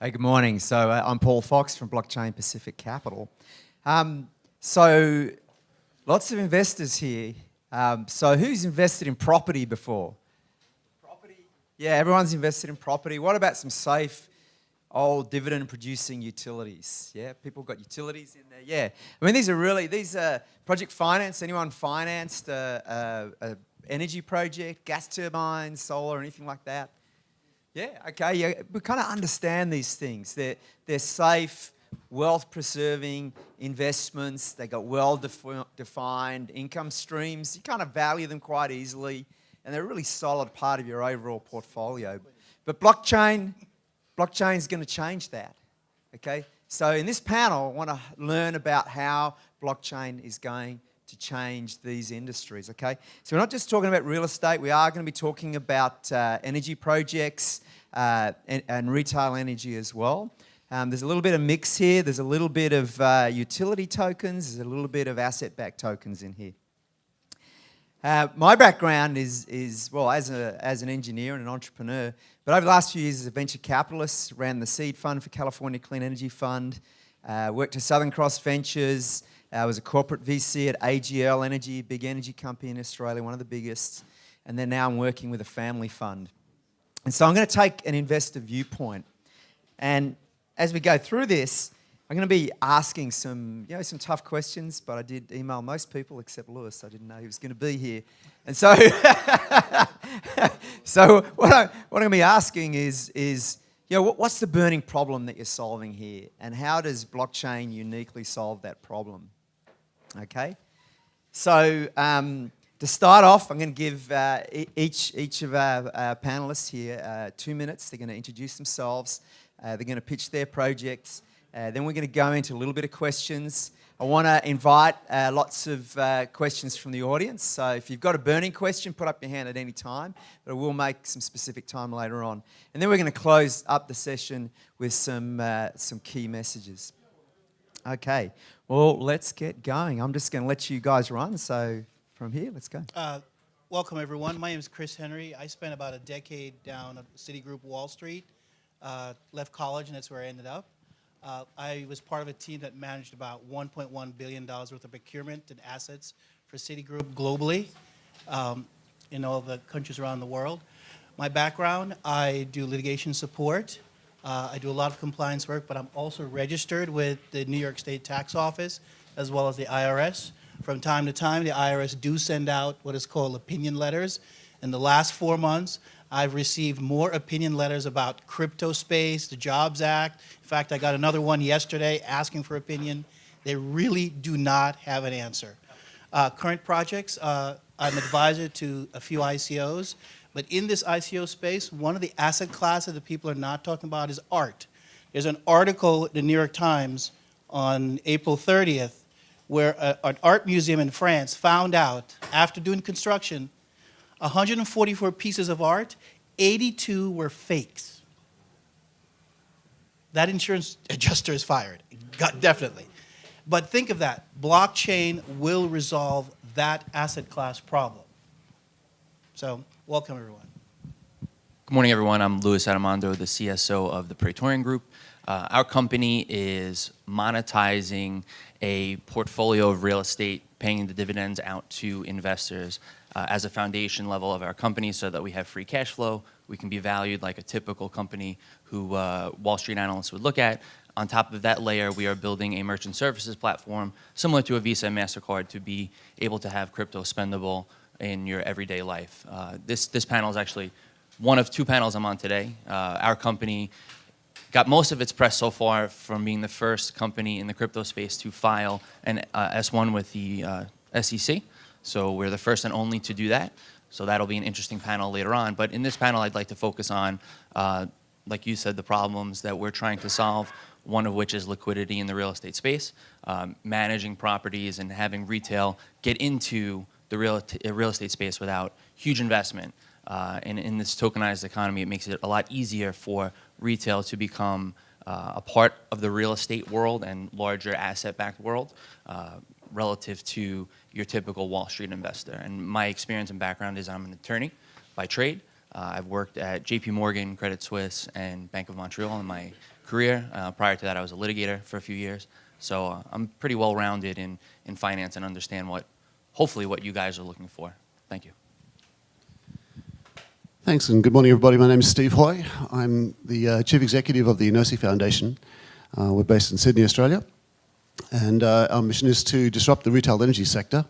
Hey, good morning. So I'm Paul Fox from Blockchain Pacific Capital. So lots of investors here. So who's invested in property before? Property? Yeah, everyone's invested in property. What about some safe, old dividend-producing utilities? Yeah, people got utilities in there. Yeah, I mean these are project finance. Anyone financed a energy project, gas turbines, solar, anything like that? Yeah, okay, yeah, we kind of understand these things. They're safe, wealth-preserving investments. They got well-defined income streams. You kind of value them quite easily, and they're a really solid part of your overall portfolio. But blockchain's going to change that, okay? So in this panel, I want to learn about how blockchain is going to change these industries, okay? So we're not just talking about real estate. We are going to be talking about energy projects and retail energy as well. There's a little bit of mix here. There's a little bit of utility tokens. There's a little bit of asset-backed tokens in here. My background is well, as an engineer and an entrepreneur, but over the last few years as a venture capitalist, ran the seed fund for California Clean Energy Fund, worked at Southern Cross Ventures. I was a corporate VC at AGL Energy, big energy company in Australia, one of the biggest. And then now I'm working with a family fund. And so I'm going to take an investor viewpoint. And as we go through this, I'm going to be asking some tough questions, but I did email most people except Lewis. I didn't know he was going to be here. And so, so what I'm going to be asking is what's the burning problem that you're solving here? And how does blockchain uniquely solve that problem? Okay, so to start off, I'm going to give each of our panelists here 2 minutes. They're going to introduce themselves. They're going to pitch their projects. Then we're going to go into a little bit of questions. I want to invite lots of questions from the audience. So if you've got a burning question, put up your hand at any time. But we'll make some specific time later on. And then we're going to close up the session with some key messages. Okay, well, let's get going. I'm just going to let you guys run. So from here, let's go. Welcome, everyone. My name is Chris Henry. I spent about a decade down at Citigroup Wall Street, left college, and that's where I ended up. I was part of a team that managed about $1.1 billion worth of procurement and assets for Citigroup globally in all the countries around the world. My background, I do litigation support. I do a lot of compliance work, but I'm also registered with the New York State Tax Office as well as the IRS. From time to time, the IRS do send out what is called opinion letters. In the last 4 months, I've received more opinion letters about crypto space, the Jobs Act. In fact, I got another one yesterday asking for opinion. They really do not have an answer. Current projects, I'm advisor to a few ICOs. But in this ICO space, one of the asset classes that people are not talking about is art. There's an article in the New York Times on April 30th where an art museum in France found out, after doing construction, 144 pieces of art, 82 were fakes. That insurance adjuster is fired, definitely. But think of that. Blockchain will resolve that asset class problem. So, welcome, everyone. Good morning, everyone. I'm Adimando, the CSO of the Praetorian Group. Our company is monetizing a portfolio of real estate, paying the dividends out to investors as a foundation level of our company so that we have free cash flow. We can be valued like a typical company who Wall Street analysts would look at. On top of that layer, we are building a merchant services platform similar to a Visa and MasterCard to be able to have crypto spendable in your everyday life. This panel is actually one of 2 panels I'm on today. Our company got most of its press so far from being the first company in the crypto space to file an S1 with the SEC. So we're the first and only to do that. So that'll be an interesting panel later on. But in this panel, I'd like to focus on, like you said, the problems that we're trying to solve, one of which is liquidity in the real estate space, managing properties and having retail get into the real estate space without huge investment. And in this tokenized economy, it makes it a lot easier for retail to become a part of the real estate world and larger asset-backed world relative to your typical Wall Street investor. And my experience and background is I'm an attorney by trade. I've worked at JP Morgan, Credit Suisse, and Bank of Montreal in my career. Prior to that, I was a litigator for a few years. So I'm pretty well-rounded in finance and understand hopefully what you guys are looking for. Thank you. Thanks, and good morning, everybody. My name is Steve Hoy. I'm the Chief Executive of the Enosi Foundation. We're based in Sydney, Australia. And our mission is to disrupt the retail energy sector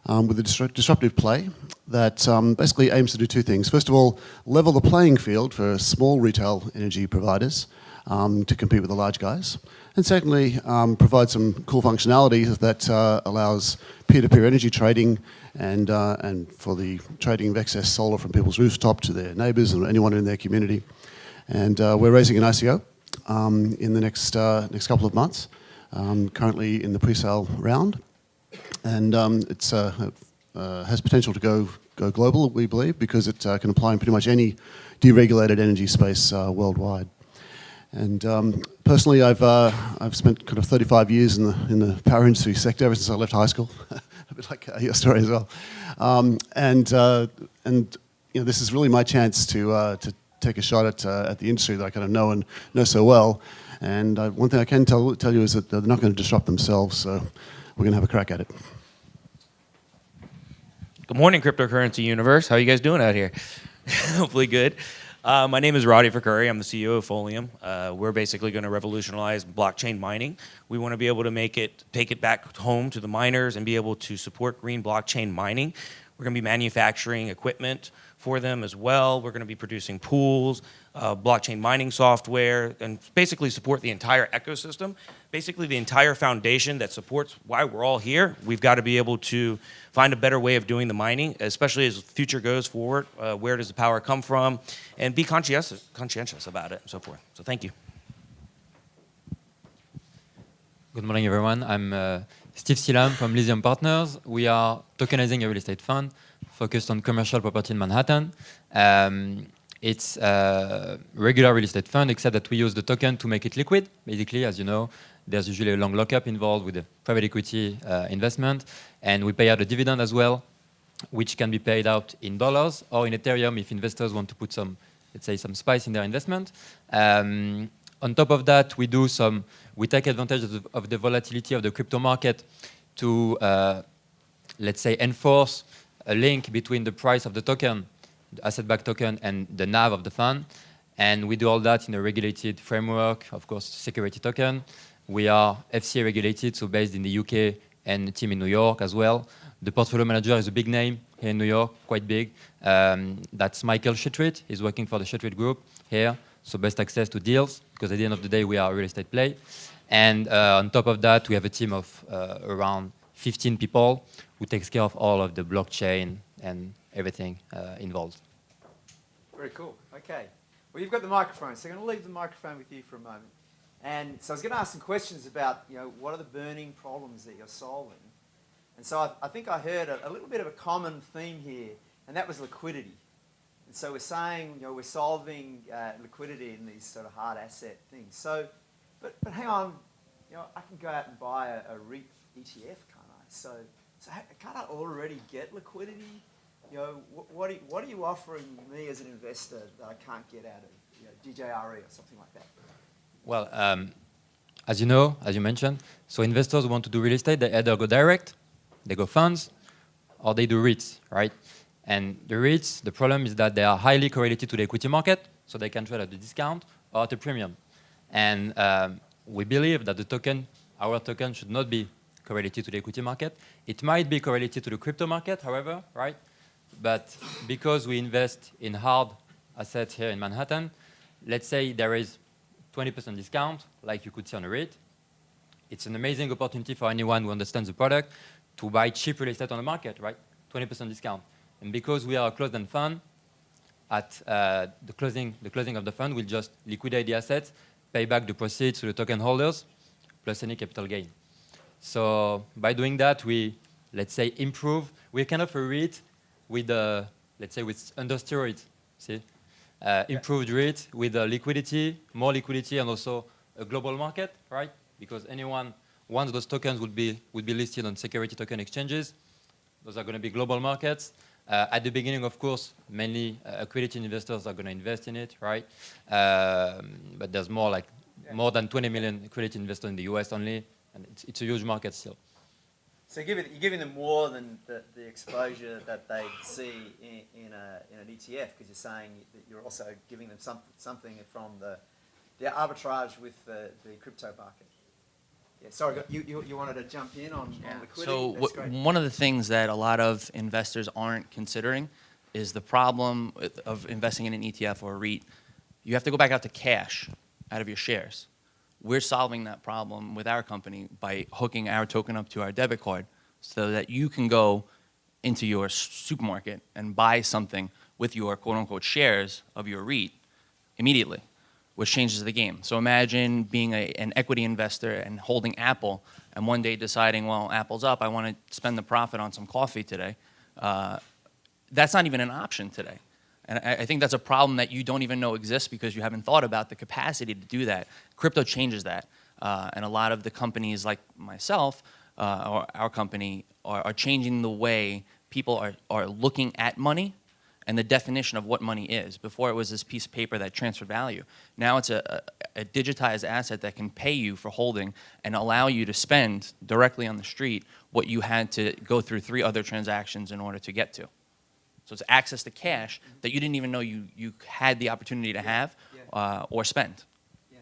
with a disruptive play that basically aims to do two things. First of all, level the playing field for small retail energy providers to compete with the large guys. And secondly, provide some cool functionality that allows peer-to-peer energy trading and for the trading of excess solar from people's rooftop to their neighbours and anyone in their community. And we're raising an ICO in the next couple of months, currently in the pre-sale round. And it has potential to go global, we believe, because it can apply in pretty much any deregulated energy space worldwide. And personally, I've spent kind of 35 years in the power industry sector ever since I left high school, a bit like your story as well. And you know, this is really my chance to take a shot at the industry that I kind of know so well. And one thing I can tell you is that they're not going to disrupt themselves, so we're going to have a crack at it. Good morning, cryptocurrency universe. How are you guys doing out here? Hopefully good. My name is Rahdi Fakhoury. I'm the CEO of Foleum. We're basically going to revolutionize blockchain mining. We want to be able to take it back home to the miners and be able to support green blockchain mining. We're going to be manufacturing equipment for them as well. We're going to be producing pools, blockchain mining software, and basically support the entire ecosystem. Basically the entire foundation that supports why we're all here. We've got to be able to find a better way of doing the mining, especially as the future goes forward. Where does the power come from? And be conscientious about it and so forth. So thank you. Good morning, everyone. I'm Steve Siliam from Leasempartners. We are tokenizing a real estate fund focused on commercial property in Manhattan. It's a regular real estate fund, except that we use the token to make it liquid. Basically, as you know, there's usually a long lockup involved with the private equity investment. And we pay out a dividend as well, which can be paid out in dollars or in Ethereum if investors want to put some, let's say, some spice in their investment. On top of that, we take advantage of the volatility of the crypto market to, let's say, enforce a link between the price of the token, the asset-backed token, and the NAV of the fund. And we do all that in a regulated framework, of course, security token. We are FCA regulated, so based in the UK and a team in New York as well. The portfolio manager is a big name here in New York, quite big. That's Michael Shetrit. He's working for the Shetrit Group here. So best access to deals, because at the end of the day, we are a real estate play. And on top of that, we have a team of around 15 people who takes care of all of the blockchain and everything involved. Very cool. Okay. Well, you've got the microphone, so I'm going to leave the microphone with you for a moment. And so I was going to ask some questions about, what are the burning problems that you're solving? And so I think I heard a little bit of a common theme here, and that was liquidity. And so we're saying, we're solving liquidity in these sort of hard asset things. So, but hang on, I can go out and buy a REIT ETF, can't I? So can't I already get liquidity? What are you offering me as an investor that I can't get out of DJRE or something like that? Well, as you know, as you mentioned, so investors who want to do real estate, they either go direct, they go funds, or they do REITs, right? And the REITs, the problem is that they are highly correlated to the equity market, so they can trade at a discount or at a premium. And we believe that the token, our token, should not be correlated to the equity market. It might be correlated to the crypto market, however, right? But because we invest in hard assets here in Manhattan, let's say there is 20% discount, like you could see on a REIT. It's an amazing opportunity for anyone who understands the product to buy cheap real estate on the market, right? 20% discount. And because we are a closed-end fund, at the closing of the fund, we'll just liquidate the assets, pay back the proceeds to the token holders, plus any capital gain. So by doing that, we, let's say, improve. We kind of a REIT with, let's say, with under steroids, see? Improved REIT with liquidity, more liquidity, and also a global market, right? Because once those tokens would be listed on security token exchanges, those are going to be global markets. At the beginning, of course, mainly accredited investors are going to invest in it, right? But there's more like more than 20 million accredited investors in the US only, and it's a huge market still. So you're giving them more than the exposure that they see in an ETF, because you're saying that you're also giving them something from the arbitrage with the crypto market. Yeah, sorry, you wanted to jump in on liquidity? So That's great. one of the things that a lot of investors aren't considering is the problem of investing in an ETF or a REIT. You have to go back out to cash out of your shares. We're solving that problem with our company by hooking our token up to our debit card so that you can go into your supermarket and buy something with your quote-unquote shares of your REIT immediately, which changes the game. So imagine being an equity investor and holding Apple and one day deciding, well, Apple's up, I want to spend the profit on some coffee today. That's not even an option today. And I think that's a problem that you don't even know exists because you haven't thought about the capacity to do that. Crypto changes that. And a lot of the companies like myself, or our company, are changing the way people are looking at money and the definition of what money is. Before it was this piece of paper that transferred value. Now it's a digitized asset that can pay you for holding and allow you to spend directly on the street what you had to go through 3 other transactions in order to get to. So it's access to cash that you didn't even know you had the opportunity to have or spend. Yeah.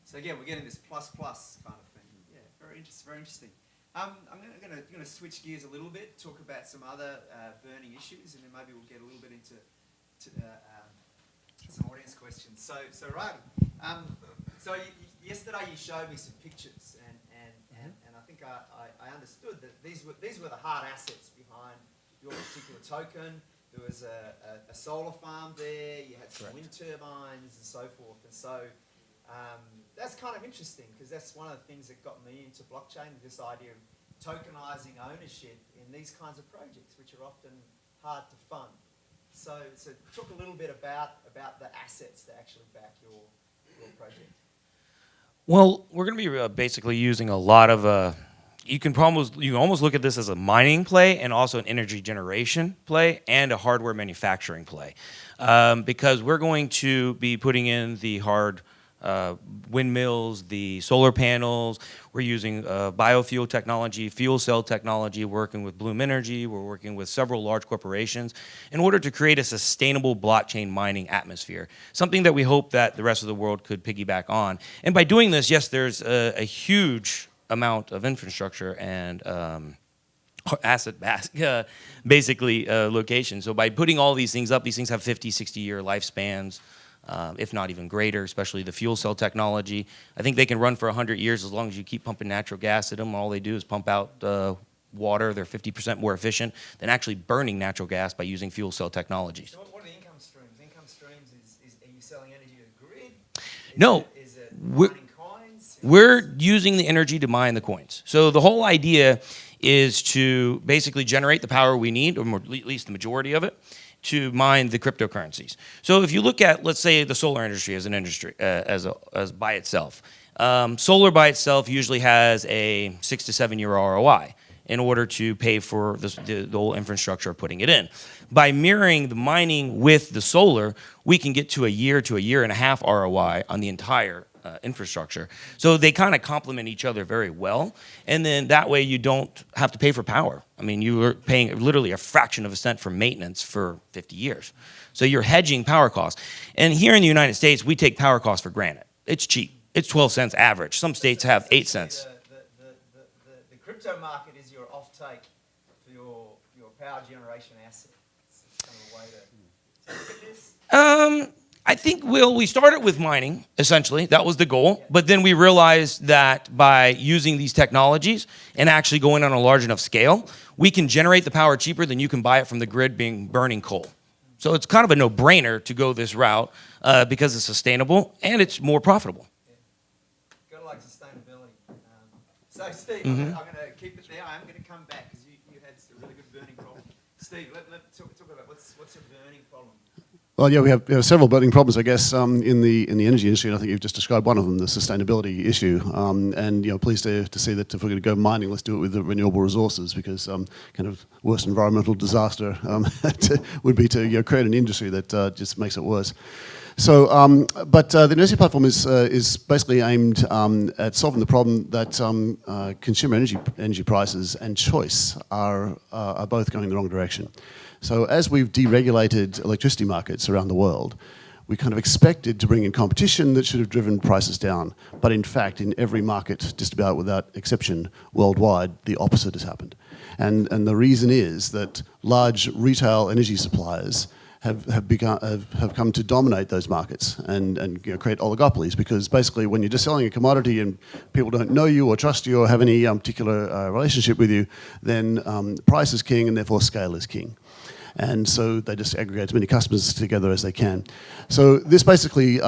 So again, we're getting this plus kind of thing. Yeah, very interesting. I'm going to switch gears a little bit, talk about some other burning issues, and then maybe we'll get a little bit into some audience questions. So Rahdi, yesterday you showed me some pictures, and I think I understood that these were the hard assets behind your particular token. There was a solar farm there, you had some wind turbines and so forth. And so that's kind of interesting because that's one of the things that got me into blockchain, this idea of tokenizing ownership in these kinds of projects, which are often hard to fund. So talk a little bit about the assets that actually back your project. Well, we're going to be basically using a lot of you can almost look at this as a mining play and also an energy generation play and a hardware manufacturing play, because we're going to be putting in the hard windmills, the solar panels. We're using biofuel technology, fuel cell technology, working with Bloom Energy. We're working with several large corporations in order to create a sustainable blockchain mining atmosphere, something that we hope that the rest of the world could piggyback on. And by doing this, yes, there's a huge amount of infrastructure and asset basically location. So by putting all these things up, these things have 50, 60-year lifespans, if not even greater, especially the fuel cell technology. I think they can run for 100 years as long as you keep pumping natural gas at them. All they do is pump out water. They're 50% more efficient than actually burning natural gas by using fuel cell technologies. So what are the income streams? Income streams is are you selling energy to the grid? No. Is it mining coins? We're using the energy to mine the coins. So the whole idea is to basically generate the power we need, or at least the majority of it, to mine the cryptocurrencies. So if you look at, let's say, the solar industry as an industry, as by itself, solar by itself usually has a 6 to 7 year ROI in order to pay for the whole infrastructure of putting it in. By mirroring the mining with the solar, we can get to a year and a half ROI on the entire infrastructure. So they kind of complement each other very well. And then that way you don't have to pay for power. I mean, you are paying literally a fraction of a cent for maintenance for 50 years. So you're hedging power costs. And here in the United States, we take power costs for granted. It's cheap. It's 12 cents average. Some states have 8 cents. The crypto market is your offtake for your power generation asset. It's kind of a way to look at this. I think we started with mining, essentially. That was the goal. But then we realized that by using these technologies and actually going on a large enough scale, we can generate the power cheaper than you can buy it from the grid burning coal. So it's kind of a no-brainer to go this route because it's sustainable and it's more profitable. Yeah. Gotta like sustainability. So Steve, I'm going to keep it there. I'm going to come back because you had a really good burning problem. Steve, let's talk about what's a burning problem. Well, yeah, we have several burning problems, I guess, in the energy industry, and I think you've just described one of them, the sustainability issue. And pleased to see that if we're going to go mining, let's do it with the renewable resources, because kind of worst environmental disaster would be to create an industry that just makes it worse. So, but the Enosi platform is basically aimed at solving the problem that consumer energy prices and choice are both going in the wrong direction. So, as we've deregulated electricity markets around the world, we kind of expected to bring in competition that should have driven prices down. But in fact, in every market, just about without exception, worldwide, the opposite has happened. And the reason is that large retail energy suppliers have come to dominate those markets and create oligopolies, because basically when you're just selling a commodity and people don't know you or trust you or have any particular relationship with you, then price is king and therefore scale is king. And so they just aggregate as many customers together as they can. So this basically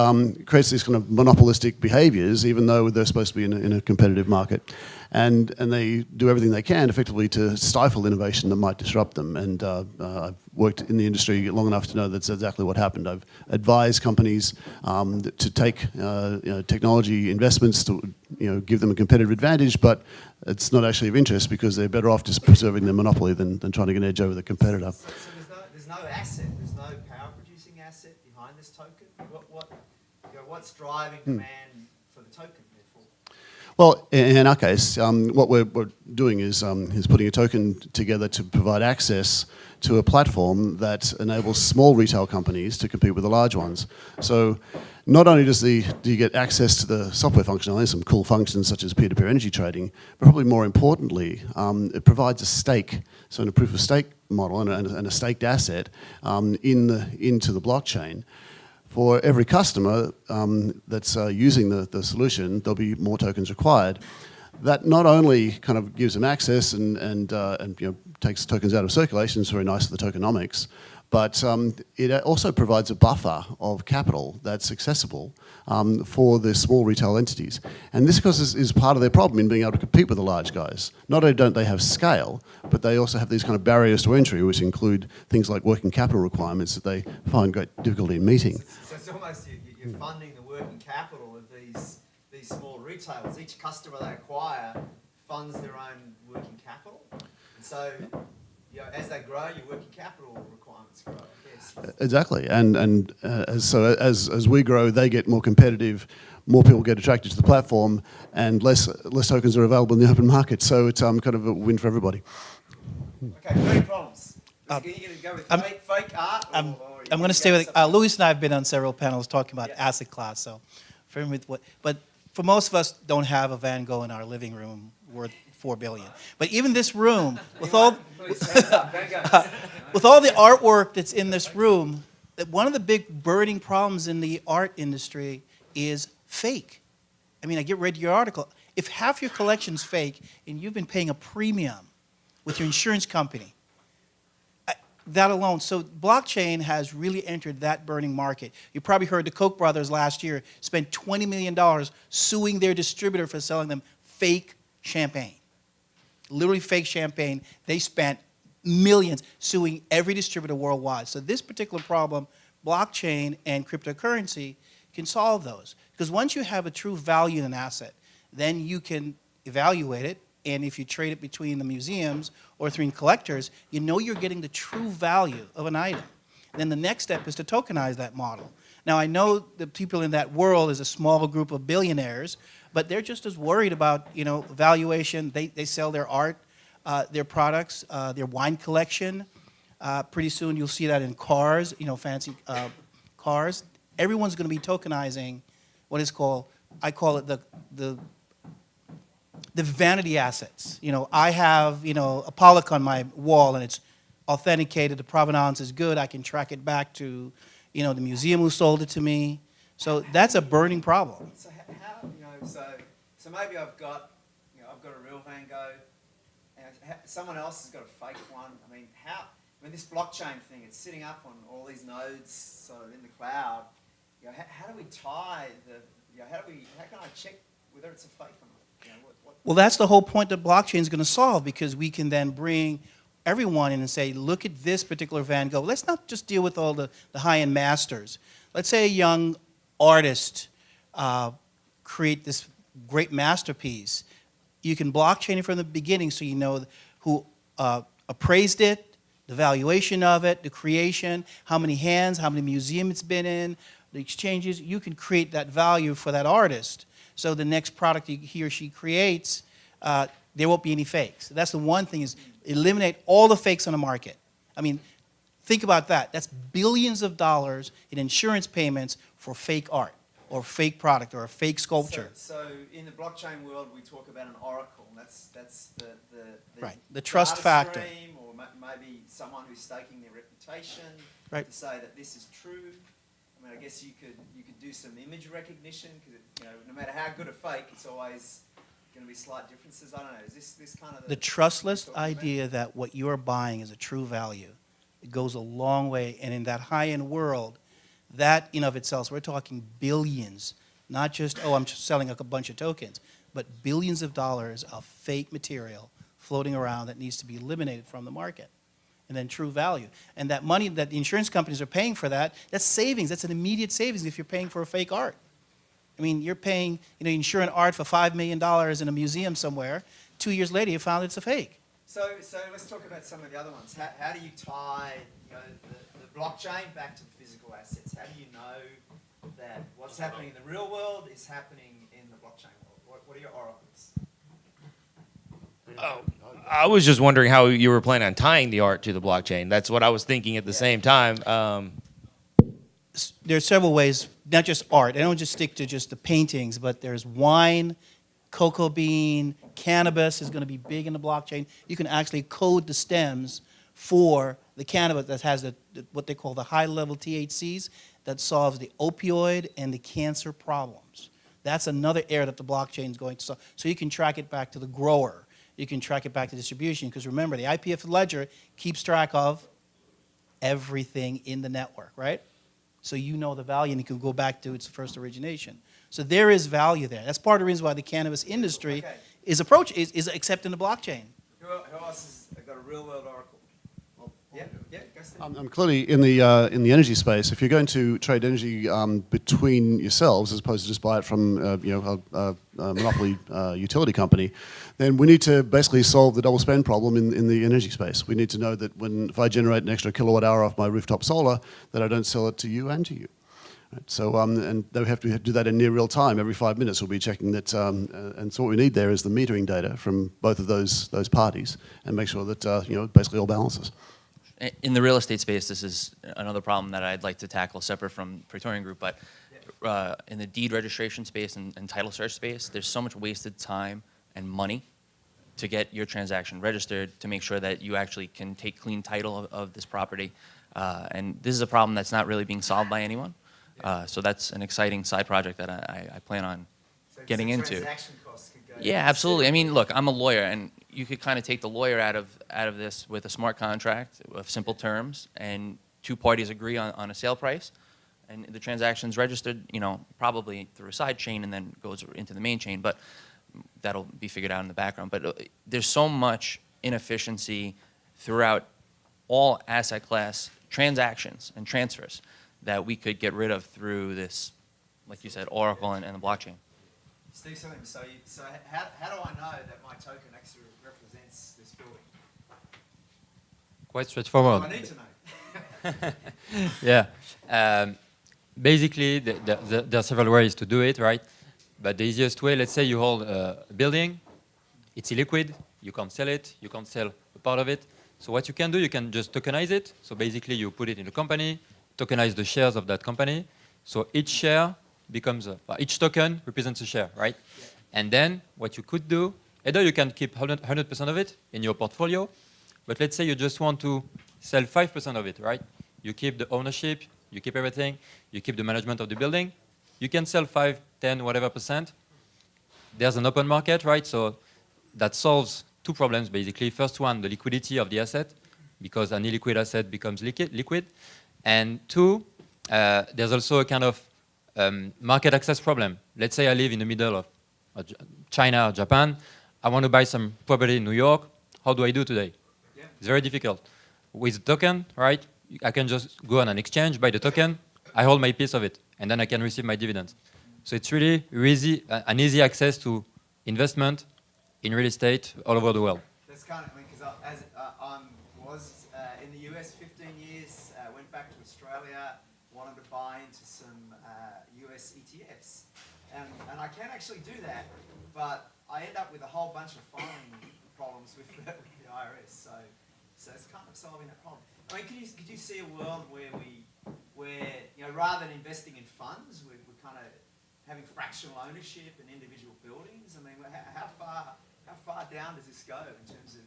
creates these kind of monopolistic behaviours, even though they're supposed to be in a competitive market. And they do everything they can effectively to stifle innovation that might disrupt them. And I've worked in the industry long enough to know that's exactly what happened. I've advised companies to take technology investments to give them a competitive advantage, but it's not actually of interest because they're better off just preserving their monopoly than trying to get an edge over the competitor. So there's no asset, there's no power producing asset behind this token. What's driving demand for the token, therefore? Well, in our case, what we're doing is putting a token together to provide access to a platform that enables small retail companies to compete with the large ones. So not only do you get access to the software functionality, some cool functions such as peer-to-peer energy trading, but probably more importantly, it provides a stake, so in a proof of stake model and a staked asset into the blockchain. For every customer that's using the solution, there'll be more tokens required. That not only kind of gives them access and takes tokens out of circulation, it's very nice for the tokenomics, but it also provides a buffer of capital that's accessible for the small retail entities. And this, of course, is part of their problem in being able to compete with the large guys. Not only don't they have scale, but they also have these kind of barriers to entry, which include things like working capital requirements that they find great difficulty in meeting. So it's almost you're funding the working capital of these small retailers. Each customer they acquire funds their own working capital. And so as they grow, your working capital requirements grow, I guess. Exactly, and as we grow, they get more competitive, more people get attracted to the platform, and less tokens are available in the open market. So it's kind of a win for everybody. Okay, 30 problems. Are you going to go with fake art? I'm going to stay with Louis and I have been on several panels talking about asset class. So, but for most of us, don't have a Van Gogh in our living room worth $4 billion. But even this room, with all the artwork that's in this room, that one of the big burning problems in the art industry is fake. I mean, I read your article. If half your collection's fake and you've been paying a premium with your insurance company, that alone. So blockchain has really entered that burning market. You probably heard the Koch brothers last year spent $20 million suing their distributor for selling them fake champagne. Literally fake champagne. They spent millions suing every distributor worldwide. So this particular problem, blockchain and cryptocurrency can solve those. Because once you have a true value in an asset, then you can evaluate it. And if you trade it between the museums or between collectors, you know you're getting the true value of an item. Then the next step is to tokenize that model. Now, I know the people in that world is a small group of billionaires, but they're just as worried about valuation. They sell their art, their products, their wine collection. Pretty soon you'll see that in cars, fancy cars. Everyone's going to be tokenizing what is called, I call it the vanity assets. I have, a Pollock on my wall and it's authenticated, the provenance is good, I can track it back to, the museum who sold it to me. So that's a burning problem. So how, so maybe I've got a real Van Gogh and someone else has got a fake one. I mean, this blockchain thing, it's sitting up on all these nodes sort of in the cloud. How do we tie how can I check whether it's a fake or not? Well, that's the whole point that blockchain is going to solve, because we can then bring everyone in and say, look at this particular Van Gogh. Let's not just deal with all the high-end masters. Let's say a young artist create this great masterpiece. You can blockchain it from the beginning so you know who appraised it, the valuation of it, the creation, how many hands, how many museums it's been in, the exchanges, you can create that value for that artist. So the next product he or she creates, there won't be any fakes. That's the one thing, is eliminate all the fakes on the market. I mean, think about that. That's billions of dollars in insurance payments for fake art or fake product or a fake sculpture. So in the blockchain world, we talk about an oracle. That's the Right, the trust data factor. stream, or maybe someone who's staking their reputation Right. to say that this is true. I mean, I guess you could do some image recognition, because no matter how good a fake, it's always going to be slight differences. I don't know. Is this kind of The trustless idea that what you are buying is a true value, it goes a long way. And in that high-end world, that in of itself, we're talking billions, not just, oh, I'm just selling a bunch of tokens, but billions of dollars of fake material floating around that needs to be eliminated from the market. And then true value. And that money that the insurance companies are paying for that, that's savings. That's an immediate savings if you're paying for a fake art. I mean, you're paying, insuring art for $5 million in a museum somewhere. 2 years later, you found it's a fake. So let's talk about some of the other ones. How do you tie the blockchain back to physical assets? How do you know that what's happening in the real world is happening in the blockchain world? What are your oracles? Oh, I was just wondering how you were planning on tying the art to the blockchain. That's what I was thinking at the same time. There's several ways, not just art. I don't just stick to just the paintings, but there's wine, cocoa bean, cannabis is going to be big in the blockchain. You can actually code the stems for the cannabis that has what they call the high-level THCs that solves the opioid and the cancer problems. That's another area that the blockchain is going to solve. So you can track it back to the grower. You can track it back to distribution, because remember, the IPF ledger keeps track of everything in the network, right? So you know the value, and you can go back to its first origination. So there is value there. That's part of the reason why the cannabis industry is accepting the blockchain. Who else has got a real-world oracle? Yeah, go Steve. I'm clearly in the energy space. If you're going to trade energy between yourselves, as opposed to just buy it from a monopoly utility company, then we need to basically solve the double spend problem in the energy space. We need to know that if I generate an extra kilowatt hour off my rooftop solar, that I don't sell it to you and to you. Right, so and they have to do that in near real time. Every 5 minutes, we'll be checking that. And so what we need there is the metering data from both of those parties, and make sure that basically all balances. In the real estate space, this is another problem that I'd like to tackle separate from Praetorian Group, but in the deed registration space and title search space, there's so much wasted time and money to get your transaction registered, to make sure that you actually can take clean title of this property. And this is a problem that's not really being solved by anyone. So that's an exciting side project that I plan on getting into. Transaction costs could go. Yeah, absolutely. I mean, look, I'm a lawyer, and you could kind of take the lawyer out of this with a smart contract of simple terms, and two parties agree on a sale price, and the transaction's registered, probably through a side chain and then goes into the main chain, but that'll be figured out in the background. But there's so much inefficiency throughout all asset class transactions and transfers that we could get rid of through this, like you said, Oracle and the blockchain. Steve, so how do I know that my token actually represents this building? Quite straightforward. I need to know. Yeah. Basically, there are several ways to do it, right? But the easiest way, let's say you hold a building, it's illiquid, you can't sell it, you can't sell a part of it. So what you can do, you can just tokenize it. So basically, you put it in a company, tokenize the shares of that company. So each share becomes each token represents a share, right? Yeah. And then what you could do, either you can keep 100% of it in your portfolio, but let's say you just want to sell 5% of it, right? You keep the ownership, you keep everything, you keep the management of the building. You can sell 5, 10, whatever percent. There's an open market, right? So that solves two problems, basically. First one, the liquidity of the asset, because an illiquid asset becomes liquid. And two, there's also a kind of market access problem. Let's say I live in the middle of China or Japan. I want to buy some property in New York. How do I do today? Yeah. It's very difficult. With a token, right, I can just go on an exchange, buy the token, I hold my piece of it, and then I can receive my dividends. So it's really easy, an easy access to investment in real estate all over the world. That's kind of, because I was in the US 15 years, went back to Australia, wanted to buy into some US ETFs. And I can actually do that, but I end up with a whole bunch of filing problems with the IRS. So it's kind of solving that problem. I mean, could you see a world where rather than investing in funds, we're kind of having fractional ownership in individual buildings? I mean, how far down does this go in terms of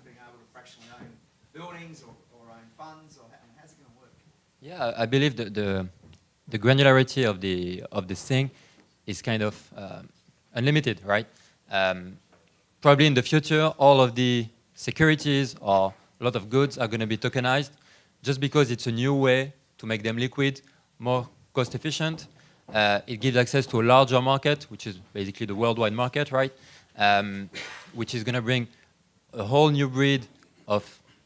being able to fractionally own buildings or own funds, or how's it going to work? Yeah, I believe the granularity of this thing is kind of unlimited, right? Probably in the future, all of the securities or a lot of goods are going to be tokenized, just because it's a new way to make them liquid, more cost efficient. It gives access to a larger market, which is basically the worldwide market, right? Which is going to bring a whole new breed of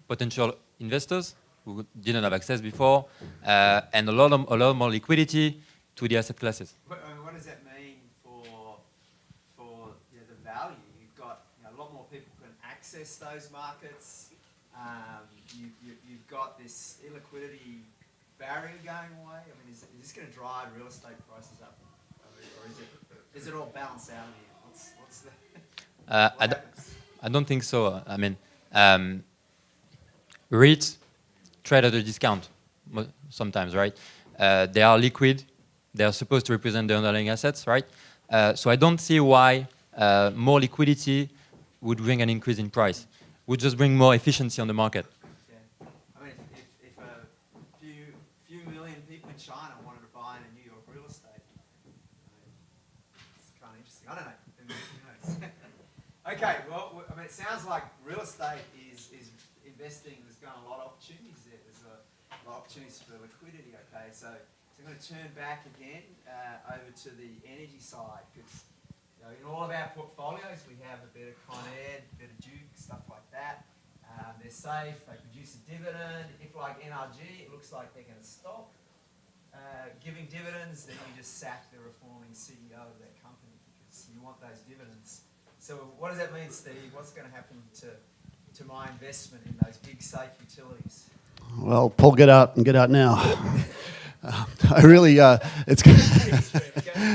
potential investors who didn't have access before, and a lot more liquidity to the asset classes. What does that mean for the value? You've got a lot more people can access those markets. You've got this illiquidity barrier going away. I mean, is this going to drive real estate prices up, or is it all balanced out here? What's the I don't think so. I mean, REITs trade at a discount sometimes, right? They are liquid. They are supposed to represent the underlying assets, right? So I don't see why more liquidity would bring an increase in price. Would just bring more efficiency on the market. Yeah. I mean, if a few million people in China wanted to buy into New York real estate, it's kind of interesting. I don't know. Who knows? Okay. Well, I mean, it sounds like real estate is investing. There's got a lot of opportunities there. There's a lot of opportunities for liquidity. Okay. So I'm going to turn back again over to the energy side, because in all of our portfolios, we have a bit of Con Ed, a bit of Duke, stuff like that. They're safe, they produce a dividend. If, like NRG, it looks like they're going to stop giving dividends, then you just sack the reforming CEO of that company, because you want those dividends. So what does that mean, Steve? What's going to happen to my investment in those big, safe utilities? Well, Paul, get out now. I really, it's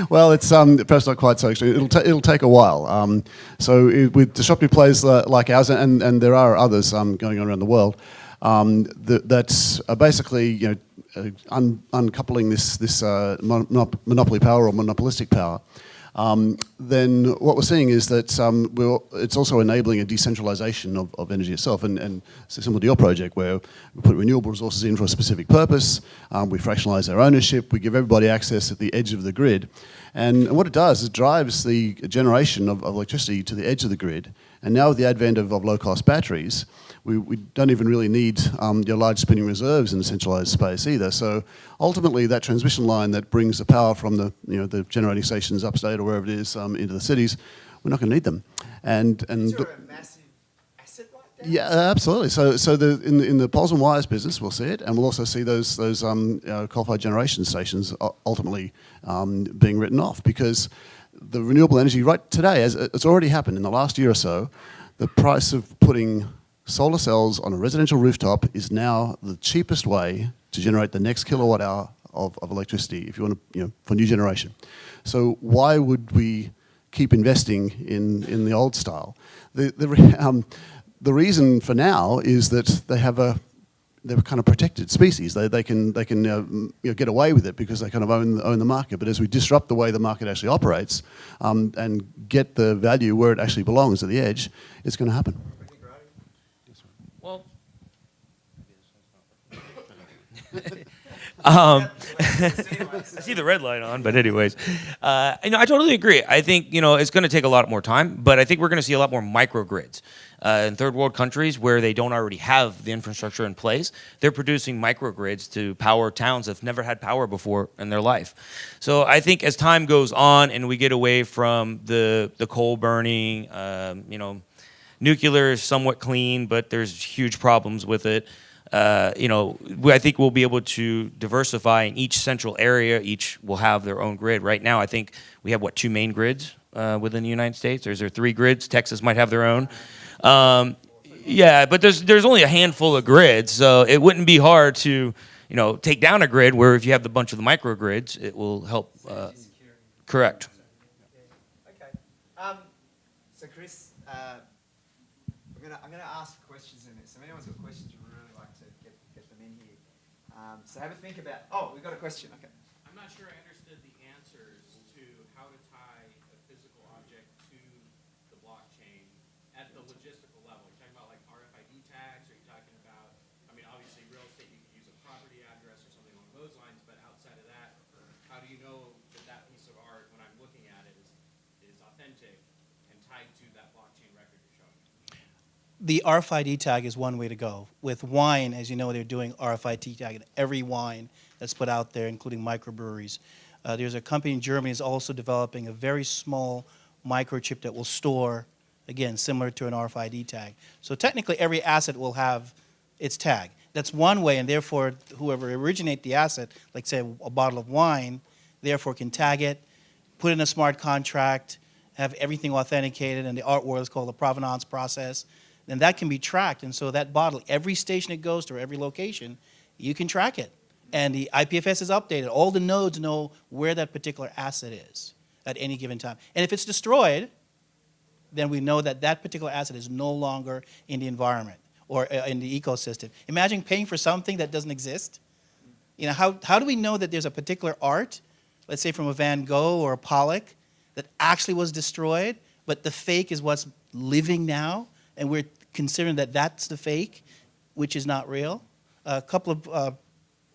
well, it's perhaps not quite so extreme. It'll take a while. So with disruptive players like ours, and there are others going on around the world, that's basically uncoupling this monopoly power or monopolistic power. Then what we're seeing is that it's also enabling a decentralization of energy itself, and similar to your project, where we put renewable resources in for a specific purpose, we fractionalize their ownership, we give everybody access at the edge of the grid, and what it does is it drives the generation of electricity to the edge of the grid, and now with the advent of low-cost batteries, we don't even really need your large spinning reserves in a centralized space either. So ultimately, that transmission line that brings the power from the generating stations upstate or wherever it is into the cities, we're not going to need them. And is there a massive asset like that? Yeah, absolutely. So in the poles and wires business, we'll see it, and we'll also see those coal-fired generation stations ultimately being written off, because the renewable energy right today, as it's already happened in the last year or so, the price of putting solar cells on a residential rooftop is now the cheapest way to generate the next kilowatt hour of electricity, if you want to, for new generation. So why would we keep investing in the old style? The reason for now is that they're kind of protected species. They can get away with it because they kind of own the market. But as we disrupt the way the market actually operates and get the value where it actually belongs at the edge, it's going to happen. Well, I see the red light on, but anyways, I totally agree. I think it's going to take a lot more time, but I think we're going to see a lot more microgrids in third world countries where they don't already have the infrastructure in place. They're producing microgrids to power towns that've never had power before in their life. So I think as time goes on and we get away from the coal burning, nuclear is somewhat clean, but there's huge problems with it. I think we'll be able to diversify in each central area. Each will have their own grid. Right now, I think we have, 2 main grids within the United States? Or is there 3 grids? Texas might have their own. Yeah, but there's only a handful of grids, so it wouldn't be hard to, take down a grid, where if you have the bunch of the microgrids, it will help. Correct. Okay. So Chris, I'm gonna ask questions in this. If anyone's got questions, we'd really like to get them in here. So have a think about. Oh, we've got a question. Okay. I'm not sure I understood the answers to how to tie a physical object to the blockchain at the logistical level. You're talking about like RFID tags, or you're talking about, I mean, obviously real estate, you could use a property address or something along those lines, but outside of that, how do you know that that piece of art, when I'm looking at it, is authentic and tied to that blockchain record you're showing? The RFID tag is one way to go. With wine, as you know, they're doing RFID tag in every wine that's put out there, including microbreweries. There's a company in Germany that's also developing a very small microchip that will store, again, similar to an RFID tag. So technically, every asset will have its tag. That's one way, and therefore, whoever originate the asset, like say a bottle of wine, therefore can tag it, put in a smart contract, have everything authenticated, and the art world is called the provenance process. Then that can be tracked, and so that bottle, every station it goes to, every location, you can track it. And the IPFS is updated. All the nodes know where that particular asset is at any given time. And if it's destroyed, then we know that that particular asset is no longer in the environment or in the ecosystem. Imagine paying for something that doesn't exist. How do we know that there's a particular art, let's say from a Van Gogh or a Pollock, that actually was destroyed, but the fake is what's living now, and we're considering that that's the fake, which is not real? A couple of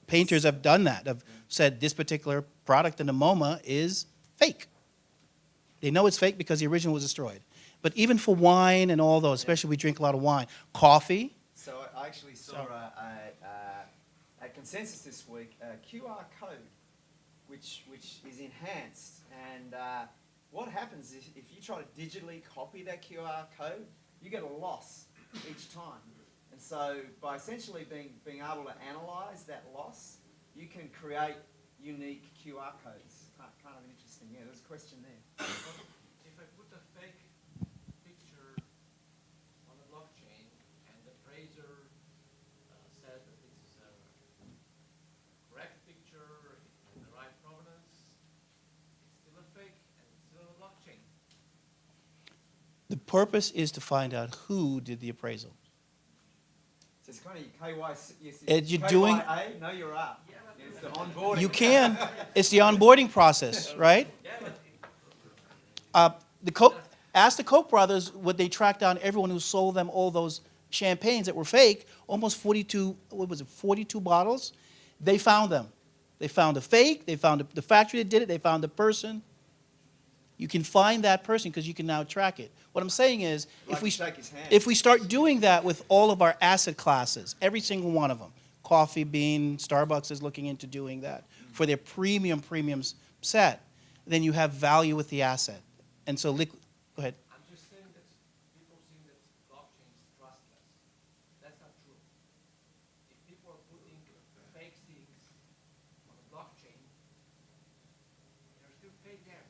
painters have done that, have said this particular product in the MoMA is fake. They know it's fake because the original was destroyed. But even for wine and all those, especially we drink a lot of wine, coffee. So I actually saw a consensus this week, a QR code, which is enhanced. And what happens if you try to digitally copy that QR code, you get a loss each time. And so by essentially being able to analyze that loss, you can create unique QR codes. Kind of interesting. Yeah, there's a question there. If I put a fake picture on the blockchain and the appraiser says that this is a correct picture, it's in the right provenance, it's still a fake and it's still on the blockchain. The purpose is to find out who did the appraisal. So it's kind of KYC. Yes, you're doing. KYA, no, you're up. It's the onboarding. You can. It's the onboarding process, right? Ask the Koch brothers, would they track down everyone who sold them all those champagnes that were fake? Almost 42. What was it? 42 bottles. They found them. They found the fake. They found the factory that did it. They found the person. You can find that person because you can now track it. What I'm saying is, if we start doing that with all of our asset classes, every single one of them, Coffee Bean, Starbucks is looking into doing that for their premium set, then you have value with the asset. And so, go ahead. I'm just saying that people think that blockchain is trustless. That's not true. If people are putting fake things on a blockchain, they're still fake there.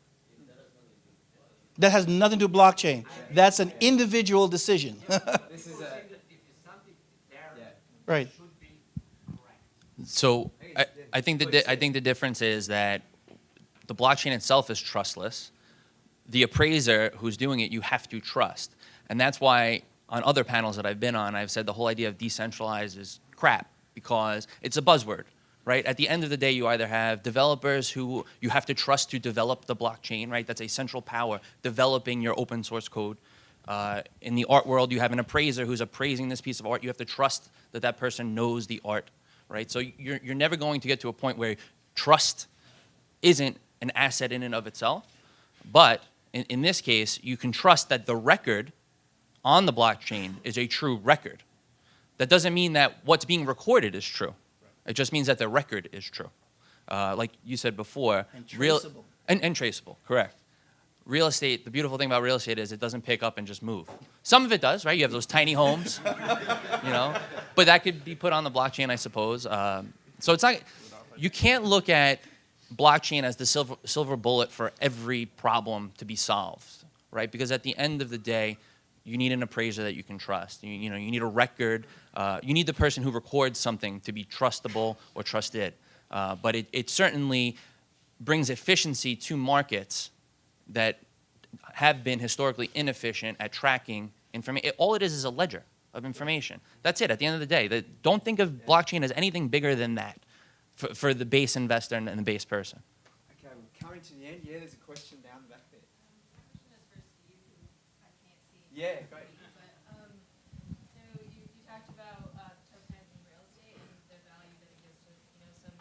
That has nothing to do with blockchain. That's an individual decision. This is a If it's something there, Right. it should be correct. So I think the difference is that the blockchain itself is trustless. The appraiser who's doing it, you have to trust. And that's why on other panels that I've been on, I've said the whole idea of decentralized is crap because it's a buzzword, right? At the end of the day, you either have developers who you have to trust to develop the blockchain, right? That's a central power, developing your open source code. In the art world, you have an appraiser who's appraising this piece of art. You have to trust that that person knows the art, right? So you're never going to get to a point where trust isn't an asset in and of itself. But in this case, you can trust that the record on the blockchain is a true record. That doesn't mean that what's being recorded is true. It just means that the record is true. Like you said before, And traceable. And traceable, correct. Real estate, the beautiful thing about real estate is it doesn't pick up and just move. Some of it does, right? You have those tiny homes, but that could be put on the blockchain, I suppose. So it's not, you can't look at blockchain as the silver bullet for every problem to be solved, right? Because at the end of the day, you need an appraiser that you can trust. You need a record. You need the person who records something to be trustable or trusted. But it certainly brings efficiency to markets that have been historically inefficient at tracking information. All it is a ledger of information. That's it. At the end of the day, don't think of blockchain as anything bigger than that for the base investor and the base person. Okay, we're coming to the end. Yeah, there's a question down the back there. Question is for Steve, who I can't see. Yeah, great. But, so you talked about tokenizing real estate and the value that it gives to some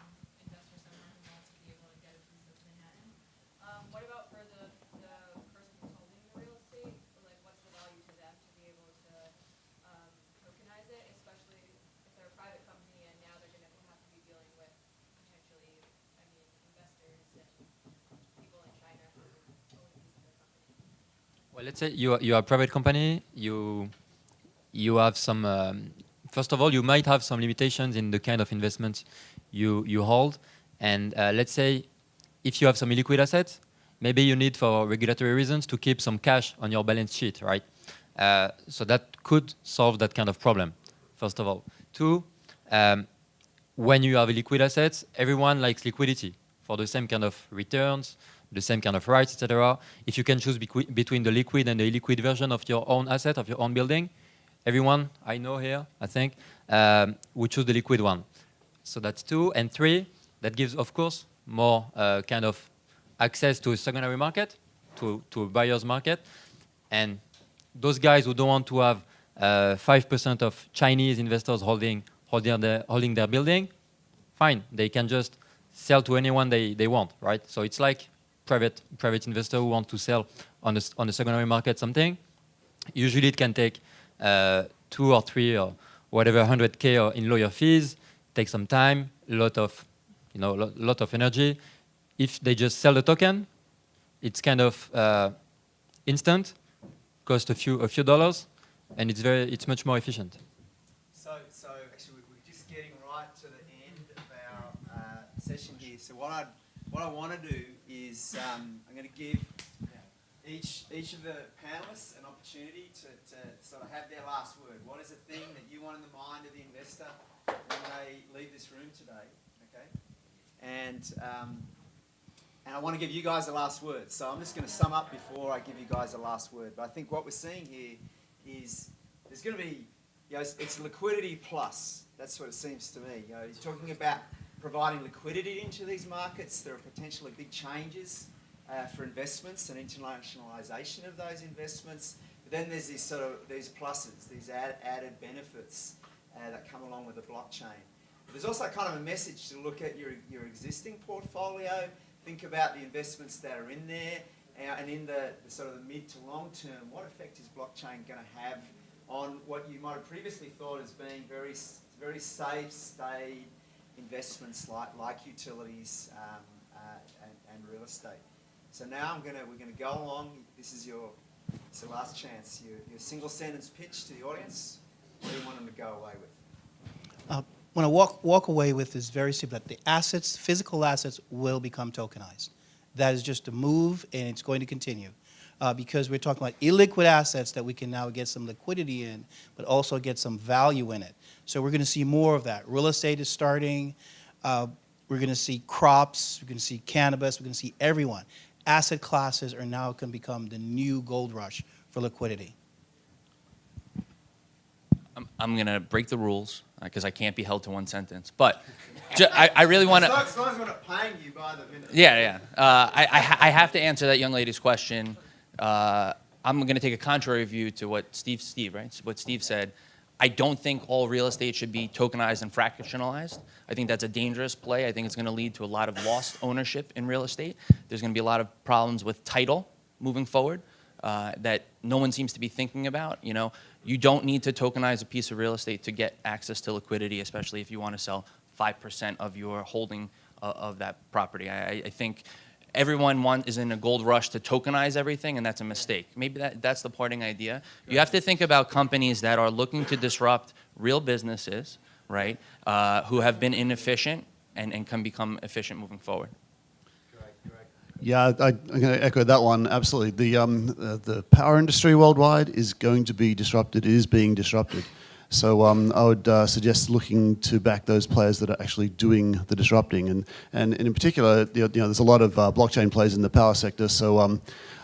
investor somewhere who wants to be able to get a piece of Manhattan. What about for the person who's holding the real estate? Like, what's the value to them to be able to tokenize it, especially if they're a private company and now they're going to have to be dealing with potentially, investors and people in China who own a piece of their company? Well, let's say you are a private company. You have some. First of all, you might have some limitations in the kind of investments you hold, and let's say if you have some illiquid assets, maybe you need for regulatory reasons to keep some cash on your balance sheet, right? So that could solve that kind of problem. First of all, two. When you have liquid assets, everyone likes liquidity for the same kind of returns, the same kind of rights, etc. If you can choose between the liquid and the illiquid version of your own asset, of your own building, everyone I know here, I think, would choose the liquid one. So that's two. And three, that gives, of course, more kind of access to a secondary market, to a buyer's market. And those guys who don't want to have 5% of Chinese investors holding their building, fine, they can just sell to anyone they want, right? So it's like private investor who want to sell on the secondary market something. Usually it can take 2 or 3 or whatever 100K in lawyer fees, take some time, lot of energy. If they just sell the token, it's kind of instant, cost a few dollars, and it's much more efficient. So actually, we're just getting right to the end of our session here. So what I want to do is I'm going to give each of the panelists an opportunity to sort of have their last word. What is the thing that you want in the mind of the investor when they leave this room today? Okay, and I want to give you guys the last word. So I'm just going to sum up before I give you guys the last word. But I think what we're seeing here is there's going to be, it's liquidity plus. That's what it seems to me. He's talking about providing liquidity into these markets. There are potentially big changes for investments and internationalization of those investments. But then there's these pluses, these added benefits that come along with the blockchain. There's also kind of a message to look at your existing portfolio. Think about the investments that are in there, and in the sort of the mid to long term, what effect is blockchain going to have on what you might have previously thought as being very, very safe, staid investments like utilities and real estate. So now we're going to go along. This is your last chance. Your single sentence pitch to the audience. What do you want them to go away with? What I walk away with is very simple. That the assets, physical assets, will become tokenized. That is just a move, and it's going to continue. Because we're talking about illiquid assets that we can now get some liquidity in, but also get some value in it. So we're going to see more of that. Real estate is starting. We're going to see crops. We're going to see cannabis. We're going to see everyone. Asset classes are now going to become the new gold rush for liquidity. I'm going to break the rules because I can't be held to one sentence. But I really want to... As long as we're not paying you by the minute. Yeah. I have to answer that young lady's question. I'm going to take a contrary view to what Steve said. I don't think all real estate should be tokenized and fractionalized. I think that's a dangerous play. I think it's going to lead to a lot of lost ownership in real estate. There's going to be a lot of problems with title moving forward that no one seems to be thinking about. You don't need to tokenize a piece of real estate to get access to liquidity, especially if you want to sell 5% of your holding of that property. I think everyone is in a gold rush to tokenize everything, and that's a mistake. Maybe that's the parting idea. You have to think about companies that are looking to disrupt real businesses, right, who have been inefficient and can become efficient moving forward. Great. Yeah, I'm going to echo that one. Absolutely. The power industry worldwide is going to be disrupted. It is being disrupted. So I would suggest looking to back those players that are actually doing the disrupting. And in particular, there's a lot of blockchain players in the power sector. So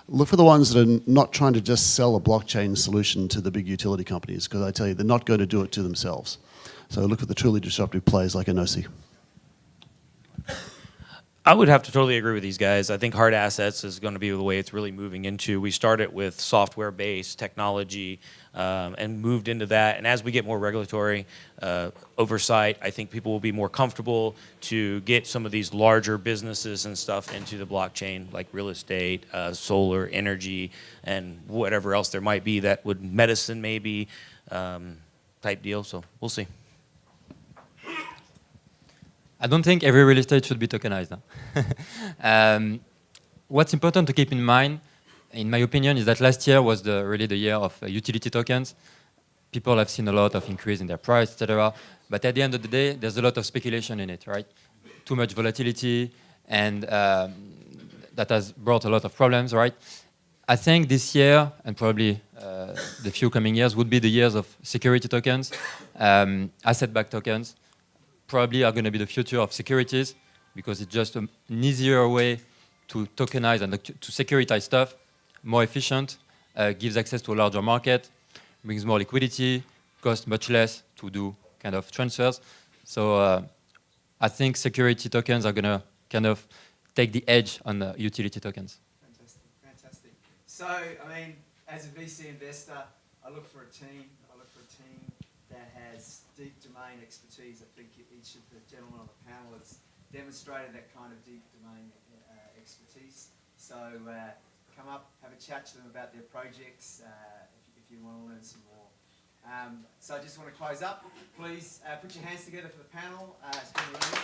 look for the ones that are not trying to just sell a blockchain solution to the big utility companies, because I tell you, they're not going to do it to themselves. So look for the truly disruptive players like Enosi. I would have to totally agree with these guys. I think hard assets is going to be the way it's really moving into. We started with software-based technology and moved into that. And as we get more regulatory oversight, I think people will be more comfortable to get some of these larger businesses and stuff into the blockchain, like real estate, solar, energy, and whatever else there might be that would medicine maybe type deal. So we'll see. I don't think every real estate should be tokenized. What's important to keep in mind, in my opinion, is that last year was really the year of utility tokens. People have seen a lot of increase in their price, etc. But at the end of the day, there's a lot of speculation in it, right? Too much volatility, and that has brought a lot of problems, right? I think this year, and probably the few coming years, would be the years of security tokens, asset-backed tokens, probably are going to be the future of securities, because it's just an easier way to tokenize and to securitize stuff, more efficient, gives access to a larger market, brings more liquidity, costs much less to do kind of transfers. So I think security tokens are going to kind of take the edge on the utility tokens. Fantastic, fantastic. So, I mean, as a VC investor, I look for a team that has deep domain expertise. I think each of the gentlemen on the panel has demonstrated that kind of deep domain expertise. So come up, have a chat to them about their projects if you want to learn some more. So I just want to close up. Please put your hands together for the panel. It's been really